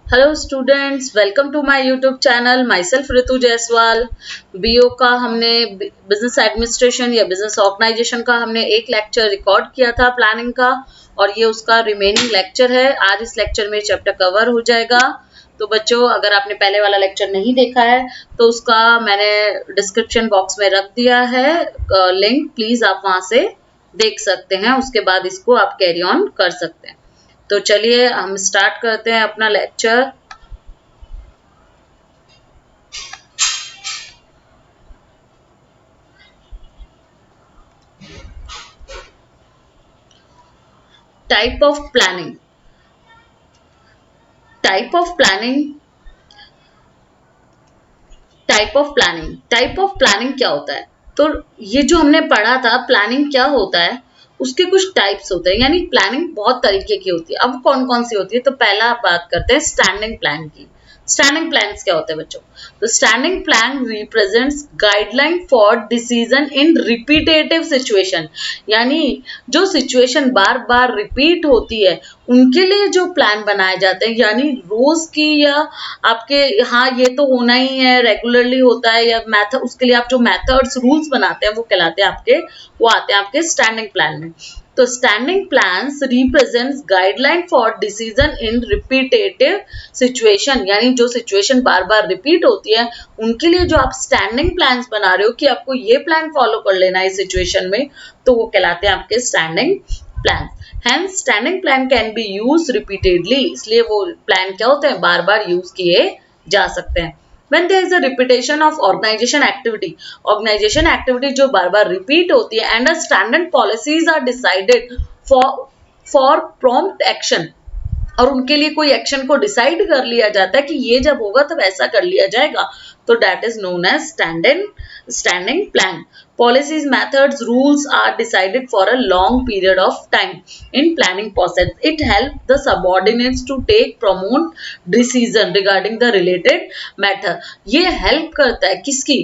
Hello students, welcome to my YouTube channel. Myself Ritu Jaiswal. BO का हमने business administration या business organisation का हमने एक लेक्चर रिकॉर्ड किया था प्लानिंग का, और ये उसका रिमेनिंग लेक्चर है। आज इस लेक्चर में चैप्टर कवर हो जाएगा। तो बच्चों, अगर आपने पहले वाला लेक्चर नहीं देखा है तो उसका मैंने डिस्क्रिप्शन बॉक्स में रख दिया है लिंक, प्लीज आप वहां से देख सकते हैं। उसके बाद इसको आप कैरी ऑन कर सकते हैं। तो चलिए हम स्टार्ट करते हैं अपना lecture. Type of planning. Type of planning type of planning क्या होता है? तो ये जो हमने पढ़ा था प्लानिंग क्या होता है, उसके कुछ टाइप्स होते हैं। यानी प्लानिंग बहुत तरीके की होती है। अब कौन कौन सी होती है? तो पहला बात करते हैं स्टैंडिंग प्लान की। स्टैंडिंग प्लान्स क्या होते हैं बच्चों? तो standing plan represents guideline for decision in repetitive situation. यानी जो सिचुएशन बार बार रिपीट होती है उनके लिए जो प्लान बनाए जाते हैं, यानी रोज की या आपके, हाँ ये तो होना ही है, रेगुलरली होता है, या मैथड, उसके लिए आप जो मेथड्स रूल्स बनाते हैं वो कहलाते हैं आपके, वो आते हैं आपके स्टैंडिंग प्लान में। तो standing plans represents guideline for decision in repetitive situation. यानी जो सिचुएशन बार बार रिपीट होती है उनके लिए जो आप स्टैंडिंग प्लान्स बना रहे हो कि आपको ये प्लान फॉलो कर लेना है इस सिचुएशन में, तो वो कहलाते हैं आपके standing plan. Hence, standing plan can be used repeatedly. इसलिए वो प्लान क्या होते हैं, बार बार यूज किए जा सकते हैं। When there is a repetition of organization activity जो बार बार रिपीट होती है, and a standard policies are decided for for prompt action, और उनके लिए कोई एक्शन को डिसाइड कर लिया जाता है कि ये जब होगा तब ऐसा कर लिया जाएगा, तो that is known as standing plan. Policies, methods, rules are decided for a long period of time in planning process. It helps the subordinates to take promote decision regarding the related matter. ये help करता है किसकी?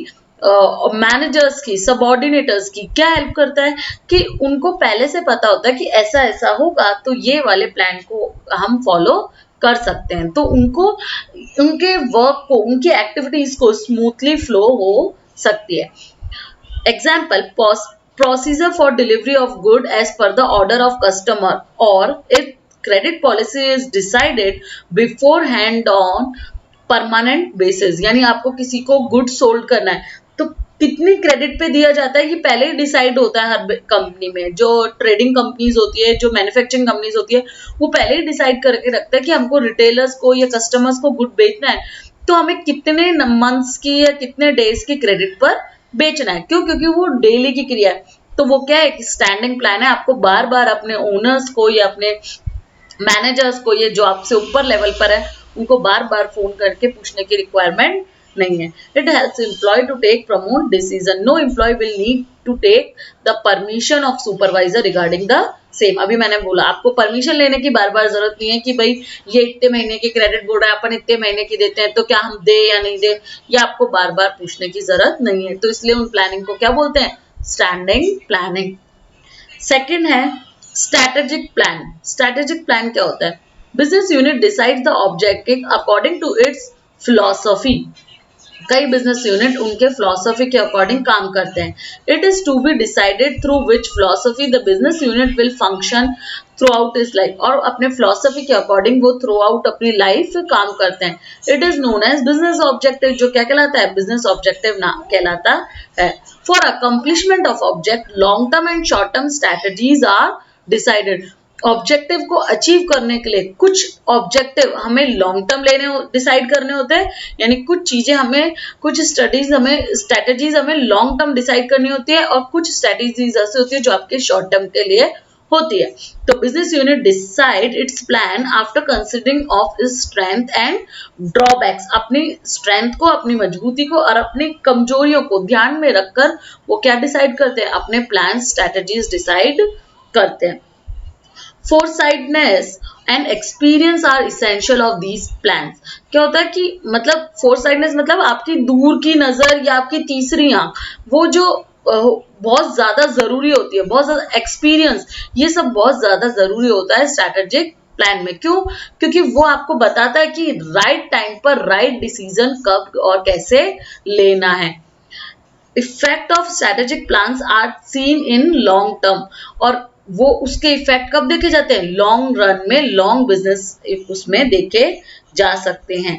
Managers की, सबऑर्डिनेटर्स की। क्या help करता है कि उनको पहले से पता होता है कि ऐसा ऐसा होगा तो ये वाले प्लान को हम फॉलो कर सकते हैं, तो उनको उनके वर्क को, उनकी एक्टिविटीज को स्मूथली फ्लो हो सकती है। Example, procedure for delivery of good as per the order of customer, or if credit policy is decided beforehand on permanent basis. यानी आपको किसी को गुड सोल्ड करना है तो कितनी क्रेडिट पे दिया जाता है ये पहले ही डिसाइड होता है हर कंपनी में। जो ट्रेडिंग कंपनीज होती है, जो मैन्युफैक्चरिंग कंपनीज होती है, वो पहले ही डिसाइड करके रखता है कि हमको रिटेलर्स को या कस्टमर्स को गुड बेचना है तो हमें कितने मंथ्स की या कितने डेज की क्रेडिट पर बेचना है। क्यों? क्योंकि वो डेली की क्रिया है। तो वो क्या है कि स्टैंडिंग प्लान है। आपको बार बार अपने ओनर्स को या अपने मैनेजर्स को, ये जो आपसे ऊपर लेवल पर है, उनको बार बार फोन करके पूछने की रिक्वायरमेंट नहीं है। It helps employ to take promote decision. No employ will need to take the permission of supervisor regarding the same. अभी मैंने बोला आपको परमिशन लेने की बार बार जरूरत नहीं है कि भाई ये इतने महीने की क्रेडिट बोर्ड है, अपन इतने महीने की देते हैं तो क्या हम दे या नहीं दे, ये आपको बार बार पूछने की जरूरत नहीं है। तो इसलिए उन प्लानिंग को क्या बोलते हैं? Standing planning. सेकंड है स्ट्रैटेजिक प्लान। स्ट्रैटेजिक प्लान क्या होता है? Business unit decide the objective according to its philosophy. कई बिजनेस यूनिट उनके फिलॉसफी के अकॉर्डिंग काम करते हैं। It is to be decided through which philosophy the business unit will function throughout is life. और अपने फिलॉसफी के according वो थ्रू आउट अपनी लाइफ काम करते हैं। It is known as business objective. जो क्या कहलाता है? बिजनेस ऑब्जेक्टिव ना कहलाता है। For accomplishment of object, long term and short term strategies are decided. Objective को अचीव करने के लिए कुछ ऑब्जेक्टिव हमें लॉन्ग टर्म डिसाइड करने होते हैं, यानी कुछ चीजें हमें, कुछ स्ट्रेटेजीज हमें लॉन्ग टर्म डिसाइड करनी होती है, और कुछ स्ट्रेटेजीज ऐसी होती है जो आपके शॉर्ट टर्म के लिए होती है। तो business unit decide it's plan after considering of its strength and drawbacks. अपनी स्ट्रेंथ को, अपनी मजबूती को और अपनी कमजोरियों को ध्यान में रखकर वो क्या डिसाइड करते हैं? अपने प्लान, स्ट्रेटेजीज डिसाइड करते हैं। Foresightness and experience are essential of these plans. क्या होता है कि मतलब foresightness मतलब आपकी दूर की नजर या आपकी तीसरी आंख, वो जो बहुत ज्यादा जरूरी होती है, बहुत ज्यादा एक्सपीरियंस, ये सब बहुत ज्यादा जरूरी होता है स्ट्रैटेजिक प्लान में। क्यों? क्योंकि वो आपको बताता है कि राइट टाइम पर राइट डिसीजन कब और कैसे लेना है। Effect of strategic plans are seen in long term, और वो उसके इफेक्ट कब देखे जाते हैं? लॉन्ग रन में, लॉन्ग बिजनेस उसमें देखे जा सकते हैं।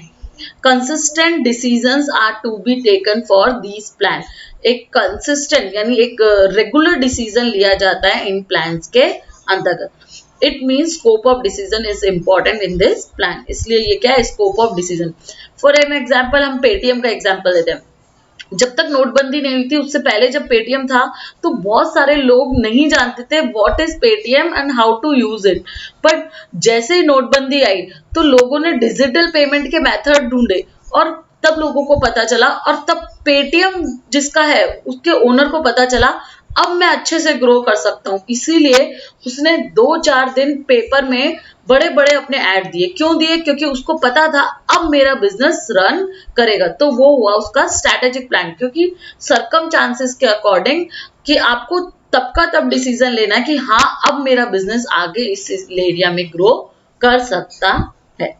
Consistent decisions are to be taken for these plan. एक कंसिस्टेंट यानी एक रेगुलर डिसीजन लिया जाता है इन प्लान्स के अंतर्गत। It means scope of decision is important in this plan. इसलिए ये क्या है? Scope of decision. For an example, हम पेटीएम का एग्जाम्पल देते हैं। जब तक नोटबंदी नहीं हुई थी, उससे पहले जब पेटीएम था, तो बहुत सारे लोग नहीं जानते थे what is Paytm and how to use it. But जैसे ही नोटबंदी आई, तो लोगों ने डिजिटल पेमेंट के मेथड ढूंढे, और तब लोगों को पता चला, और तब पेटीएम जिसका है उसके ओनर को पता चला अब मैं अच्छे से ग्रो कर सकता हूँ। इसीलिए उसने 2-4 दिन पेपर में बड़े बड़े अपने ऐड दिए। क्यों दिए? क्योंकि उसको पता था अब मेरा बिजनेस रन करेगा। तो वो हुआ उसका स्ट्रैटेजिक प्लान। क्योंकि सरकम चांसेस के अकॉर्डिंग कि आपको तब का तब डिसीजन लेना है कि हाँ अब मेरा बिजनेस आगे इस एरिया में ग्रो कर सकता है।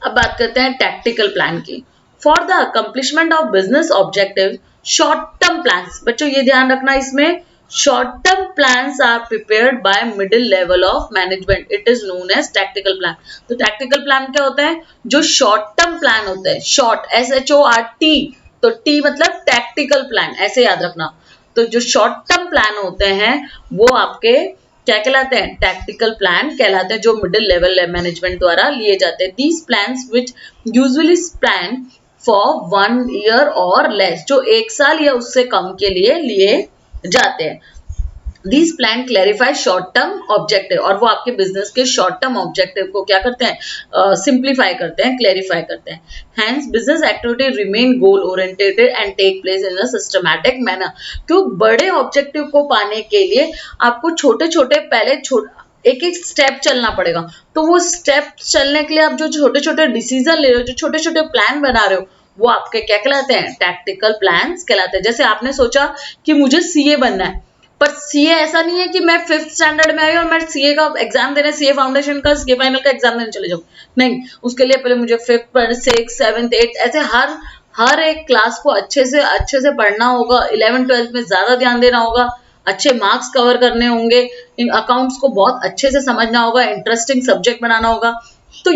अब बात करते हैं टैक्टिकल प्लान की। For the accomplishment of business objective, short term plans, बच्चों ये ध्यान रखना, इसमें short term plans are prepared by middle level of management, it is known as tactical plan. तो टैक्टिकल प्लान क्या होता है? जो शॉर्ट टर्म प्लान होता है, शॉर्ट SHORT, तो टी मतलब टैक्टिकल प्लान, ऐसे याद रखना। तो जो शॉर्ट टर्म प्लान होते हैं वो आपके क्या कहलाते हैं? टैक्टिकल प्लान कहलाते हैं, जो मिडिल लेवल मैनेजमेंट द्वारा लिए जाते हैं। These plans which usually span for 1 year और लेस, जो 1 साल या उससे कम के लिए जाते हैं। These plan clarify short term objective, और वो आपके बिजनेस के शॉर्ट टर्म ऑब्जेक्टिव को क्या करते हैं? सिंप्लीफाई करते हैं, क्लैरिफाई करते हैं। Hence business activity remain goal oriented and take place in a systematic manner। क्यों? बड़े ऑब्जेक्टिव को पाने के लिए आपको छोटे छोटे पहले एक एक स्टेप चलना पड़ेगा। तो वो स्टेप चलने के लिए आप जो छोटे छोटे डिसीजन ले रहे हो, जो छोटे छोटे प्लान बना रहे हो, वो आपके क्या कहलाते हैं? टैक्टिकल प्लान्स कहलाते हैं। जैसे आपने सोचा कि मुझे सीए बनना है, पर सीए ऐसा नहीं है कि मैं 5th स्टैंडर्ड में आई और मैं सीए का एग्जाम देने, सीए फाउंडेशन का, सीए फाइनल का एग्जाम देने चले जाऊँ। नहीं, उसके लिए पहले मुझे 5th 6th 7th 8th ऐसे हर एक क्लास को अच्छे से पढ़ना होगा। 11th 12th में ज्यादा ध्यान देना होगा, अच्छे मार्क्स कवर करने होंगे, इन अकाउंट्स को बहुत अच्छे से समझना होगा, इंटरेस्टिंग सब्जेक्ट बनाना होगा। तो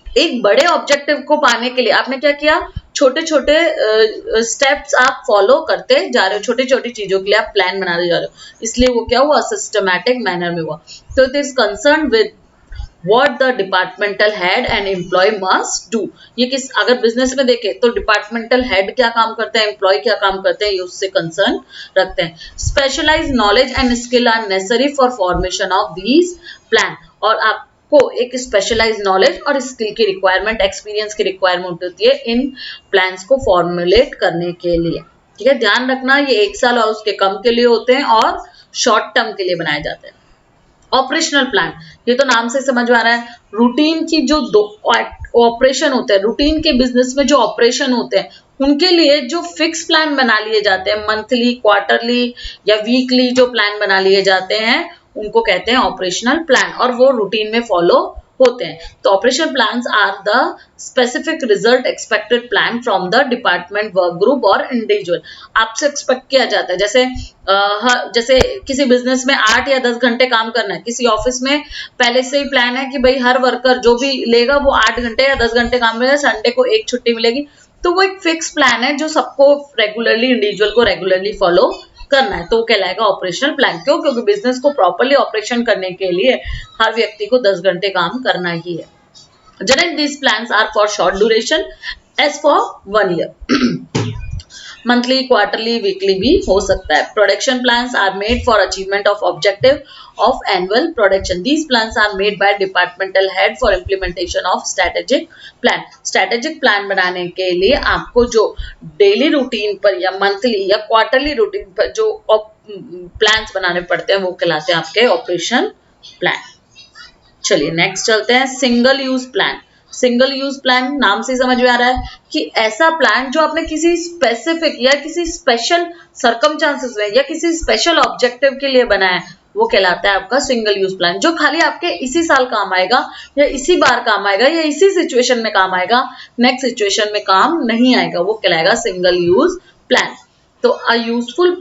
एक बड़े ऑब्जेक्टिव को पाने के लिए आपने क्या किया? छोटे छोटे स्टेप्स आप फॉलो करते जा रहे हो, छोटी छोटी चीजों के लिए आप प्लान बनाते जा रहे हो। इसलिए वो क्या हुआ? सिस्टमैटिक मैनर में हुआ। तो it is concern with what the departmental head and employ must do. ये किस, अगर बिजनेस में देखें तो डिपार्टमेंटल हेड क्या काम करते हैं, एम्प्लॉय क्या काम करते हैं, ये उससे कंसर्न रखते हैं। Specialise knowledge and skill are necessary for formation of these plan, और आप को एक स्पेशलाइज नॉलेज और स्किल की रिक्वायरमेंट, एक्सपीरियंस की रिक्वायरमेंट होती है इन प्लान्स को फॉर्मुलेट करने के लिए। ठीक है, ध्यान रखना, ये 1 साल और उसके कम के लिए होते हैं और शॉर्ट टर्म के लिए बनाए जाते हैं। ऑपरेशनल प्लान, ये तो नाम से समझ आ रहा है, रूटीन की जो ऑपरेशन होते हैं, रूटीन के बिजनेस में जो ऑपरेशन होते हैं उनके लिए जो फिक्स प्लान बना लिए जाते हैं, मंथली, क्वार्टरली या वीकली जो प्लान बना लिए जाते हैं उनको कहते हैं ऑपरेशनल प्लान, और वो रूटीन में फॉलो होते हैं। तो operational plans are the specific result expected plan from the department, work group और इंडिविजुअल। आपसे एक्सपेक्ट किया जाता है, जैसे किसी बिजनेस में 8 या 10 घंटे काम करना है, किसी ऑफिस में पहले से ही प्लान है कि भाई हर वर्कर जो भी लेगा वो 8 घंटे या 10 घंटे काम करेगा, संडे को 1 छुट्टी मिलेगी। तो वो एक फिक्स प्लान है जो सबको रेगुलरली, इंडिविजुअल को रेगुलरली फॉलो करना है, तो कहलाएगा ऑपरेशनल प्लान। क्यों? क्योंकि बिजनेस को प्रॉपर्ली ऑपरेशन करने के लिए हर व्यक्ति को 10 घंटे काम करना ही है। Generally these plans are for short duration as for 1 year। Monthly, quarterly, weekly भी हो सकता है। Production plans are made for achievement of objective of annual production. These plans are made by departmental head for implementation of strategic plan. Strategic plan बनाने के लिए आपको जो daily routine पर या मंथली या क्वार्टरली रूटीन पर जो प्लान्स बनाने पड़ते हैं वो कहलाते हैं आपके ऑपरेशन प्लान। चलिए नेक्स्ट चलते हैं, single use plan. Single use plan नाम से समझ में आ रहा है कि ऐसा प्लान जो आपने किसी स्पेसिफिक या किसी स्पेशल सर्कमस्टांसेस में या किसी स्पेशल ऑब्जेक्टिव के लिए बनाया है, वो कहलाता है आपका सिंगल यूज प्लान, जो खाली आपके इसी साल काम आएगा या इसी बार काम आएगा या इसी सिचुएशन में काम आएगा, नेक्स्ट सिचुएशन में काम नहीं आएगा, वो कहलाएगा सिंगल यूज प्लान। तो a useful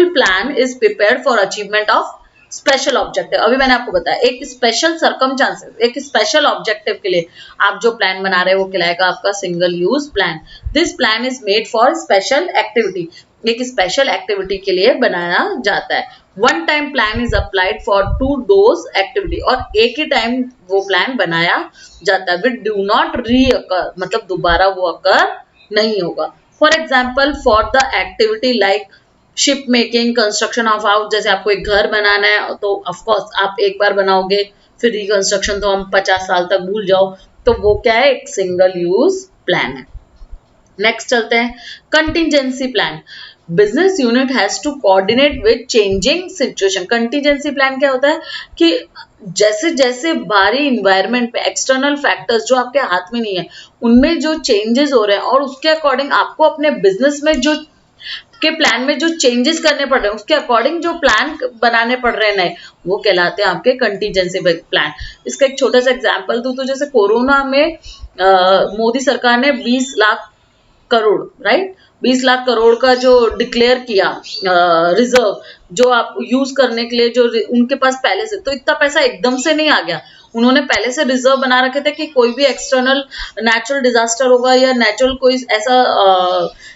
plan is prepared for achievement of special objective. अभी मैंने आपको बताया एक स्पेशल सर्कमस्टांसेस, एक स्पेशल ऑब्जेक्टिव के लिए आप जो प्लान बना रहे हैं वो कहलाएगा आपका single use plan. This plan is made for special activity, एक स्पेशल एक्टिविटी के लिए बनाया जाता है। One time plan is applied for to those activity, और एक ही टाइम वो प्लान बनाया जाता है। विच डू नॉट रीअकर, मतलब दोबारा वो अकर नहीं होगा। For example for the activity like ship making, construction of house, जैसे आपको एक घर बनाना है तो ऑफकोर्स आप एक बार बनाओगे, फिर रिकंस्ट्रक्शन तो हम 50 साल तक भूल जाओ, तो वो क्या है, एक सिंगल यूज प्लान है। नेक्स्ट चलते हैं contingency plan. Business unit has to coordinate with changing situation. Contingency plan क्या होता है कि जैसे जैसे बाहरी इन्वायरमेंट पे एक्सटर्नल फैक्टर्स जो आपके हाथ में नहीं है उनमें जो चेंजेस हो रहे हैं और उसके अकॉर्डिंग आपको अपने बिजनेस में जो के प्लान में जो चेंजेस करने पड़ रहे हैं उसके अकॉर्डिंग जो प्लान बनाने पड़ रहे हैं नए, वो कहलाते हैं आपके कंटिजेंसी प्लान। इसका एक छोटा सा एग्जांपल दूं तो जैसे कोरोना में मोदी सरकार ने 20 लाख करोड़, राइट, 20 लाख करोड़ का जो डिक्लेयर किया रिजर्व, जो आप यूज करने के लिए जो उनके पास पहले से, तो इतना पैसा एकदम से नहीं आ गया, उन्होंने पहले से रिजर्व बना रखे थे कि कोई भी एक्सटर्नल नेचुरल डिजास्टर होगा या नेचुरल कोई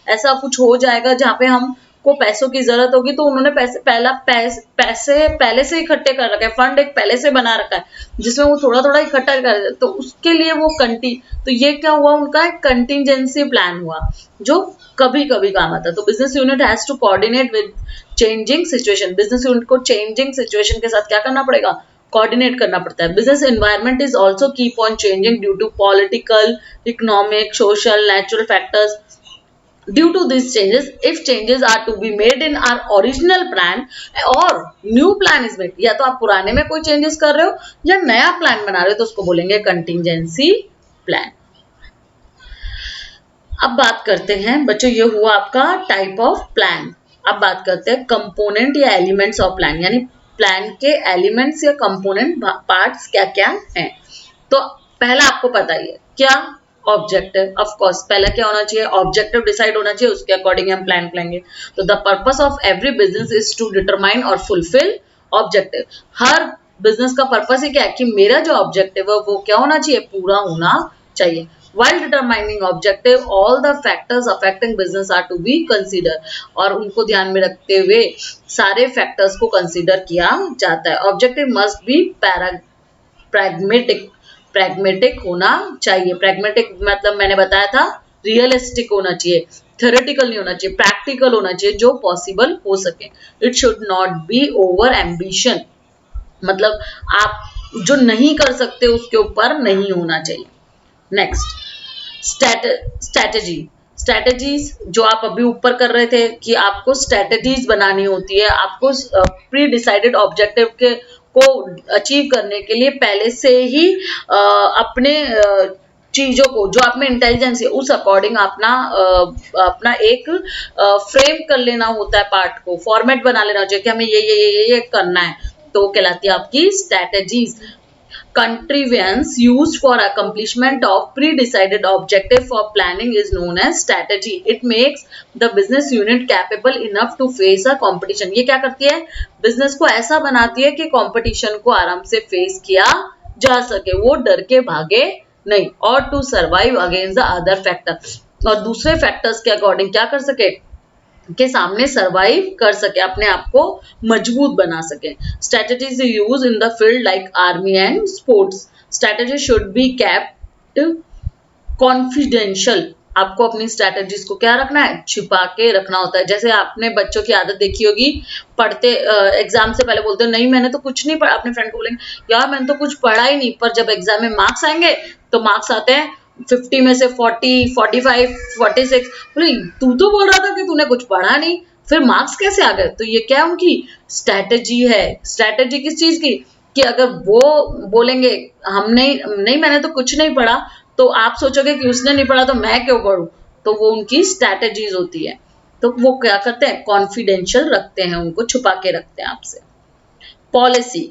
ऐसा कुछ हो जाएगा जहाँ पे हम को पैसों की जरूरत होगी, तो उन्होंने पैसे पहले से इकट्ठे कर रखा है, फंड एक पहले से बना रखा है जिसमें वो थोड़ा थोड़ा इकट्ठा कर, तो उसके लिए वो तो ये क्या हुआ, उनका एक कंटिजेंसी प्लान हुआ जो कभी कभी काम आता है। तो business unit has to coordinate with changing situation. Business unit को चेंजिंग सिचुएशन के साथ क्या करना पड़ेगा, कोऑर्डिनेट करना पड़ता है। Business environment is also keep on changing due to political, economic, social, natural factors. Due to these changes, if changes are to be made in our original plan or new plan is made, या तो आप पुराने में कोई changes कर रहे हो या नया प्लान बना रहे हो तो उसको बोलेंगे कंटिजेंसी प्लान। अब बात करते हैं बच्चों, ये हुआ आपका टाइप ऑफ प्लान। अब बात करते हैं कंपोनेंट या एलिमेंट्स ऑफ प्लान, यानी प्लान के एलिमेंट्स या कंपोनेंट पार्ट्स क्या क्या हैं। तो पहला आपको पता ही है क्या, ऑब्जेक्टिव। ऑफ कोर्स पहला क्या होना चाहिए, ऑब्जेक्टिव डिसाइड होना चाहिए, उसके अकॉर्डिंग हम प्लान करेंगे। तो the purpose of every business is to determine और फुलफिल ऑब्जेक्टिव। हर बिजनेस का पर्पस ही क्या है कि मेरा जो ऑब्जेक्टिव है वो क्या होना चाहिए, पूरा होना चाहिए। While determining objective, all the factors affecting business are to be considered, और उनको ध्यान में रखते हुए सारे फैक्टर्स को कंसीडर किया जाता है। ऑब्जेक्टिव मस्ट बी प्रैग्मेटिक होना चाहिए। प्रैग्मेटिक मतलब मैंने बताया था रियलिस्टिक होना चाहिए, थ्योरेटिकल नहीं होना चाहिए, प्रैक्टिकल होना चाहिए, जो पॉसिबल हो सके। It should not be over ambition, मतलब आप जो नहीं कर सकते उसके ऊपर नहीं होना चाहिए। नेक्स्ट स्ट्रैटेजीज, जो आप अभी ऊपर कर रहे थे कि आपको स्ट्रैटेजीज बनानी होती है, आपको प्री डिसाइडेड ऑब्जेक्टिव के को अचीव करने के लिए पहले से ही अपने चीजों को जो आप में इंटेलिजेंस है उस अकॉर्डिंग अपना एक फ्रेम कर लेना होता है, पार्ट को फॉर्मेट बना लेना चाहिए कि हमें ये करना है, तो कहलाती है आपकी strategies. Contrivance used for accomplishment of pre-decided objective for planning is known as strategy. It makes the business unit capable enough to face a competition. ये क्या करती है, बिजनेस को ऐसा बनाती है कि कंपटीशन को आराम से फेस किया जा सके, वो डर के भागे नहीं, और to survive against the other factor, और दूसरे फैक्टर्स के अकॉर्डिंग क्या कर सके, के सामने सरवाइव कर सके, अपने आप को मजबूत बना सके। Strategies use in the field like army and sports. Strategy should be kept confidential. आपको अपनी स्ट्रैटेजीज को क्या रखना है, छिपा के रखना होता है। जैसे आपने बच्चों की आदत देखी होगी, पढ़ते एग्जाम से पहले बोलते हैं नहीं मैंने तो कुछ नहीं पढ़ा, अपने फ्रेंड को बोलेंगे यार मैंने तो कुछ पढ़ा ही नहीं, पर जब एग्जाम में मार्क्स आएंगे तो मार्क्स आते हैं 50 में से 40, 45, 46, बोले तू तो बोल रहा था कि तूने कुछ पढ़ा नहीं, फिर मार्क्स कैसे आ गए। तो ये क्या उनकी स्ट्रैटेजी है। स्ट्रैटेजी किस चीज की, कि अगर वो बोलेंगे हम नहीं मैंने तो कुछ नहीं पढ़ा, तो आप सोचोगे कि उसने नहीं पढ़ा तो मैं क्यों पढ़ूं, तो वो उनकी स्ट्रैटेजीज होती है। तो वो क्या करते हैं, कॉन्फिडेंशियल रखते हैं, उनको छुपा के रखते हैं आपसे। पॉलिसी,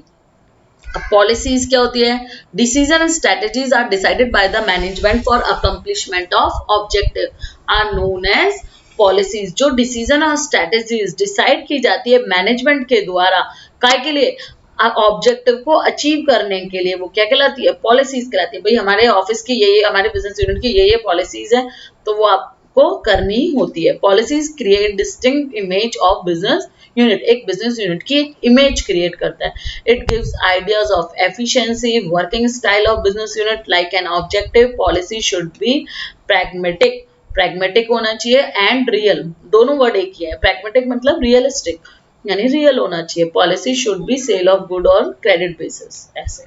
अब पॉलिसीज क्या होती है, decision and strategies are decided by the management for accomplishment of objective are known as policies. जो डिसीजन और स्ट्रेटेजीज डिसाइड की जाती है मैनेजमेंट के द्वारा, काय के लिए, ऑब्जेक्टिव को अचीव करने के लिए, वो क्या कहलाती है, पॉलिसीज कहलाती है। भाई हमारे ऑफिस की ये हमारे बिजनेस यूनिट की ये पॉलिसीज है, तो वो आपको करनी होती है। Policies create distinct image of business unit, एक बिजनेस यूनिट की एक इमेज क्रिएट करता है। It gives ideas of efficiency, working style of business unit, like an objective policy should B pragmatic, pragmatic होना चाहिए, एंड रियल, दोनों word एक ही है। प्रैग्मेटिक मतलब रियलिस्टिक, यानी रियल होना चाहिए। Policy should be sale of good on credit basis, ऐसे।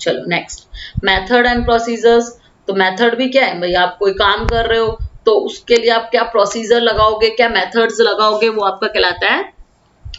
चलो नेक्स्ट, मेथड एंड प्रोसीजर्स। तो मेथड भी क्या है भाई, आप कोई काम कर रहे हो तो उसके लिए आप क्या प्रोसीजर लगाओगे, क्या मेथड्स लगाओगे, वो आपका कहलाता है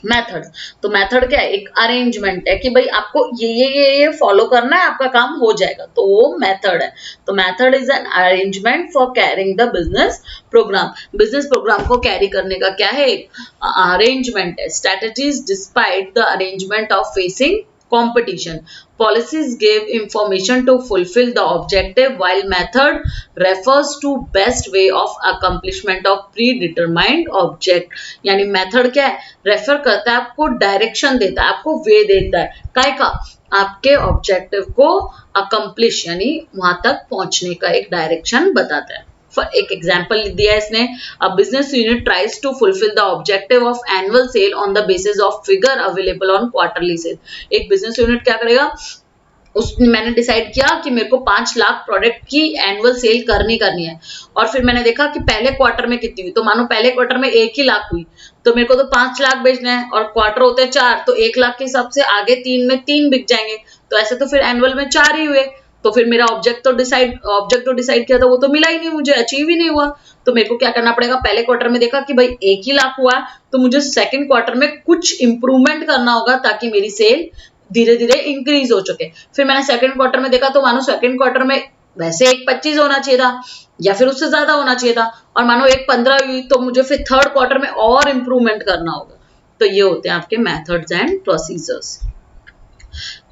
मेथड्स। तो मेथड क्या है, एक अरेंजमेंट है कि भाई आपको ये फॉलो करना है, आपका काम हो जाएगा, तो वो मेथड है। तो method is an arrangement for carrying the business programme. Business programme को कैरी करने का क्या है, एक अरेंजमेंट है। Strategies despite the arrangement of facing competition. Policies give information to fulfill the objective, while method refers to best way of accomplishment of predetermined object. यानी method क्या है, रेफर करता है, आपको डायरेक्शन देता है, आपको वे देता है, काय का, आपके ऑब्जेक्टिव को अकम्प्लिश यानी वहां तक पहुंचने का एक डायरेक्शन बताता है। एक एग्जाम्पल दिया है इसने, a business unit tries to fulfil the objective of annual sale on the basis of figure available on quarterly sale. एक बिजनेस यूनिट क्या करेगा, मैंने डिसाइड किया कि मेरे को 5 लाख प्रोडक्ट की एनुअल सेल करनी है, और फिर मैंने देखा कि पहले क्वार्टर में कितनी हुई, तो मानो पहले क्वार्टर में 1 ही लाख हुई, तो मेरे को तो 5 लाख बेचना है, और क्वार्टर होते हैं 4, तो 1 लाख के हिसाब से आगे 3 में 3 बिक जाएंगे, तो ऐसे तो फिर एनुअल में 4 ही हुए। तो फिर मेरा ऑब्जेक्ट तो डिसाइड किया था, वो तो मिला ही नहीं, मुझे अचीव ही नहीं हुआ। तो मेरे को क्या करना पड़ेगा, पहले क्वार्टर में देखा कि भाई 1 ही लाख हुआ, तो मुझे सेकंड क्वार्टर में कुछ इंप्रूवमेंट करना होगा ताकि मेरी सेल धीरे धीरे इंक्रीज हो चुके। फिर मैंने सेकंड क्वार्टर में देखा, तो मानो सेकंड क्वार्टर में वैसे 1.25 होना चाहिए था, या फिर उससे ज्यादा होना चाहिए था, और मानो 1.15 हुई, तो मुझे फिर थर्ड क्वार्टर में और इंप्रूवमेंट करना होगा। तो ये होते हैं आपके मेथड्स एंड प्रोसीजर्स।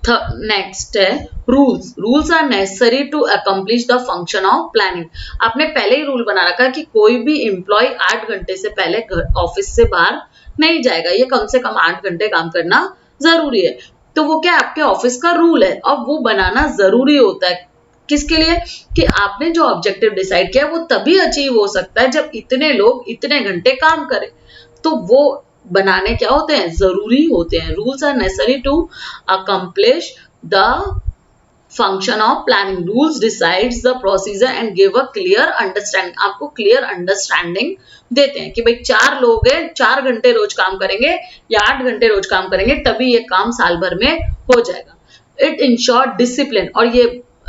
नेक्स्ट है rules. Rules are necessary to accomplish the function of planning. आपने पहले ही रूल बना रखा है कि कोई भी एम्प्लॉय 8 घंटे से पहले ऑफिस से बाहर नहीं जाएगा, ये कम से कम 8 घंटे काम करना जरूरी है। तो वो क्या आपके ऑफिस का रूल है, और वो बनाना जरूरी होता है किसके लिए, कि आपने जो ऑब्जेक्टिव डिसाइड किया वो तभी अचीव हो सकता है जब इतने लोग इतने घंटे काम करें। तो वो बनाने क्या होते हैं, जरूरी होते हैं। Rules are necessary to accomplish the function of planning. Rules decides the procedure and give a clear understanding. आपको क्लियर अंडरस्टैंडिंग देते हैं कि भाई 4 लोग हैं, 4 घंटे रोज काम करेंगे या 8 घंटे रोज काम करेंगे, तभी ये काम साल भर में हो जाएगा। इट इंश्योर डिसिप्लिन, और ये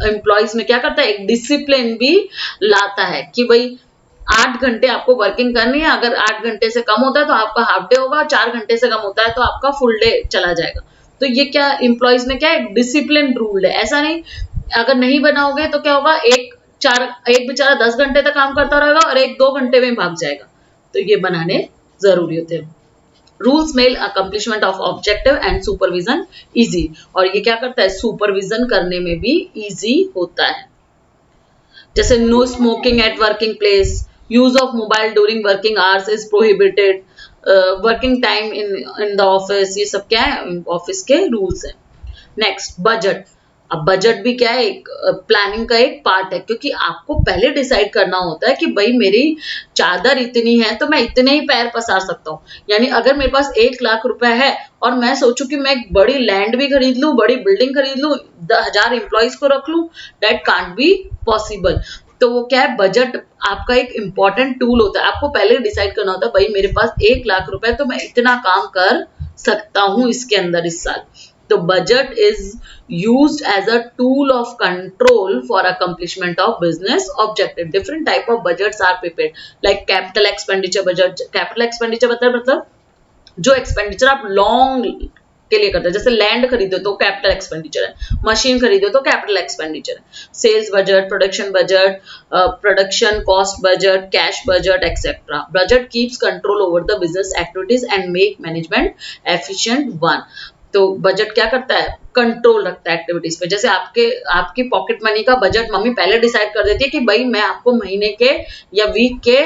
एम्प्लॉइज में क्या करता है, एक डिसिप्लिन भी लाता है कि भाई 8 घंटे आपको वर्किंग करनी है, अगर 8 घंटे से कम होता है तो आपका हाफ डे होगा, 4 घंटे से कम होता है तो आपका फुल डे चला जाएगा। तो ये क्या एम्प्लॉइज में क्या है, डिसिप्लिन रूल है। ऐसा नहीं, अगर नहीं बनाओगे तो क्या होगा, एक बेचारा 10 घंटे तक काम करता रहेगा और एक 2 घंटे में भाग जाएगा। तो ये बनाने जरूरी होते हैं। Rules make accomplishment of objective and supervision easy, और ये क्या करता है, सुपरविजन करने में भी इजी होता है। जैसे no smoking at working place, use of mobile during working hours is prohibited, working time in the office, ये सब क्या है, ऑफिस के रूल्स हैं। Next budget. अब बजट भी क्या है, एक प्लानिंग का एक पार्ट है, क्योंकि आपको पहले डिसाइड करना होता है कि भाई मेरी चादर इतनी है तो मैं इतने ही पैर पसार सकता हूँ। यानी अगर मेरे पास 1 लाख रुपए है और मैं सोचूं कि मैं एक बड़ी लैंड भी खरीद लूं, बड़ी बिल्डिंग खरीद लूं, 1000 एम्प्लॉइज को रख लूं, दैट कांट बी पॉसिबल। तो वो क्या है, बजट आपका एक इंपॉर्टेंट टूल होता है। आपको पहले डिसाइड करना होता है भाई मेरे पास 1 लाख रुपए, तो मैं इतना काम कर सकता हूं इसके अंदर इस साल। तो budget is used as a tool of control for accomplishment of business objective. Different type of budgets are prepared, like capital expenditure budget. Capital expenditure मतलब जो एक्सपेंडिचर आप लॉन्ग के लिए करते हैं। जैसे लैंड खरीदो तो कैपिटल एक्सपेंडिचर है, मशीन खरीदो तो कैपिटल एक्सपेंडिचर है, sales budget, production cost budget, cash budget etcetera. Budget keeps control over the business activities and make management efficient one. तो बजट क्या करता है, कंट्रोल रखता है एक्टिविटीज पे। जैसे आपकी पॉकेट मनी का बजट मम्मी पहले डिसाइड कर देती है कि भाई मैं आपको महीने के या वीक के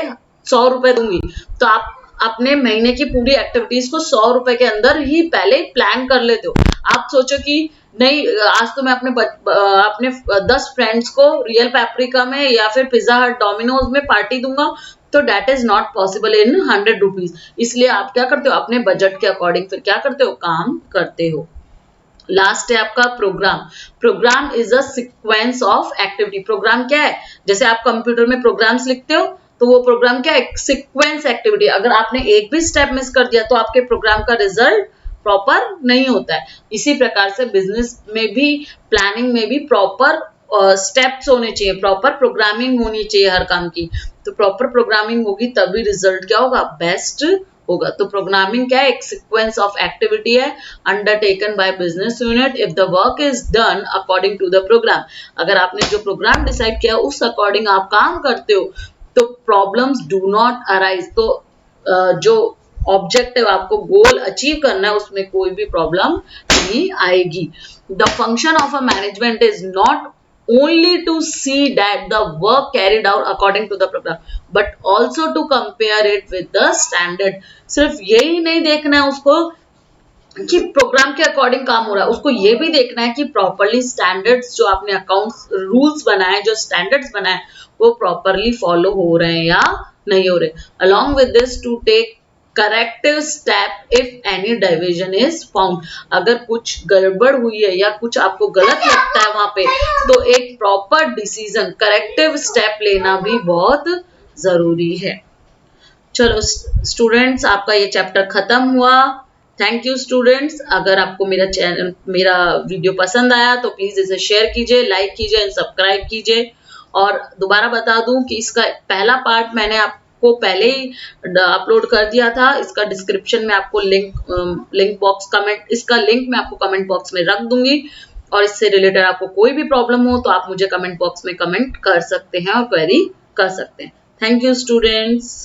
100 रुपए दूंगी, तो आप अपने महीने की पूरी एक्टिविटीज को 100 रुपए के अंदर ही पहले प्लान कर लेते हो। आप सोचो कि नहीं आज तो मैं अपने 10 फ्रेंड्स को रियल पैप्रिका में या फिर पिज्जा हट डोमिनोज में पार्टी दूंगा, तो that is not possible in 100 rupees. इसलिए आप क्या करते हो, अपने बजट के अकॉर्डिंग फिर क्या करते हो, काम करते हो। लास्ट है आपका programme. Programme is a sequence of activity. Programme क्या है, जैसे आप कंप्यूटर में प्रोग्राम्स लिखते हो तो वो प्रोग्राम क्या है, सीक्वेंस एक्टिविटी। अगर आपने एक भी स्टेप मिस कर दिया तो आपके प्रोग्राम का रिजल्ट प्रॉपर नहीं होता है। इसी प्रकार से बिजनेस में भी, प्लानिंग में भी प्रॉपर स्टेप्स होने चाहिए, प्रॉपर प्रोग्रामिंग होनी चाहिए हर काम की। तो प्रॉपर प्रोग्रामिंग होगी तभी रिजल्ट क्या होगा, बेस्ट होगा। तो प्रोग्रामिंग क्या है, एक सीक्वेंस ऑफ एक्टिविटी है undertaken by business unit if the work is done according to the programme. अगर आपने जो प्रोग्राम डिसाइड किया उस अकॉर्डिंग आप काम करते हो तो प्रॉब्लम्स डू नॉट अराइज। तो जो ऑब्जेक्टिव आपको गोल अचीव करना है उसमें कोई भी प्रॉब्लम नहीं आएगी। The function of a management is not only to see that the work carried out according to the program but also to compare it with the standard। सिर्फ यही नहीं देखना है उसको कि प्रोग्राम के अकॉर्डिंग काम हो रहा है, उसको ये भी देखना है कि प्रॉपरली स्टैंडर्ड्स जो आपने अकाउंट्स रूल्स बनाए, जो स्टैंडर्ड्स बनाए वो प्रॉपरली फॉलो हो रहे हैं या नहीं हो रहे। Along with this to take corrective step if any division is found. अगर कुछ गड़बड़ हुई है या कुछ आपको गलत लगता है वहां पे, तो एक प्रॉपर डिसीजन, करेक्टिव स्टेप लेना भी बहुत जरूरी है। चलो स्टूडेंट्स, आपका ये चैप्टर खत्म हुआ। Thank you students. अगर आपको मेरा वीडियो पसंद आया तो प्लीज इसे शेयर कीजिए, लाइक कीजिए एंड सब्सक्राइब कीजिए। और दोबारा बता दूं कि इसका पहला पार्ट मैंने आपको पहले ही अपलोड कर दिया था। इसका डिस्क्रिप्शन में आपको लिंक बॉक्स कमेंट, इसका लिंक मैं आपको कमेंट बॉक्स में रख दूंगी। और इससे रिलेटेड आपको कोई भी प्रॉब्लम हो तो आप मुझे कमेंट बॉक्स में कमेंट कर सकते हैं और क्वेरी कर सकते हैं। Thank you students.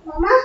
Mama?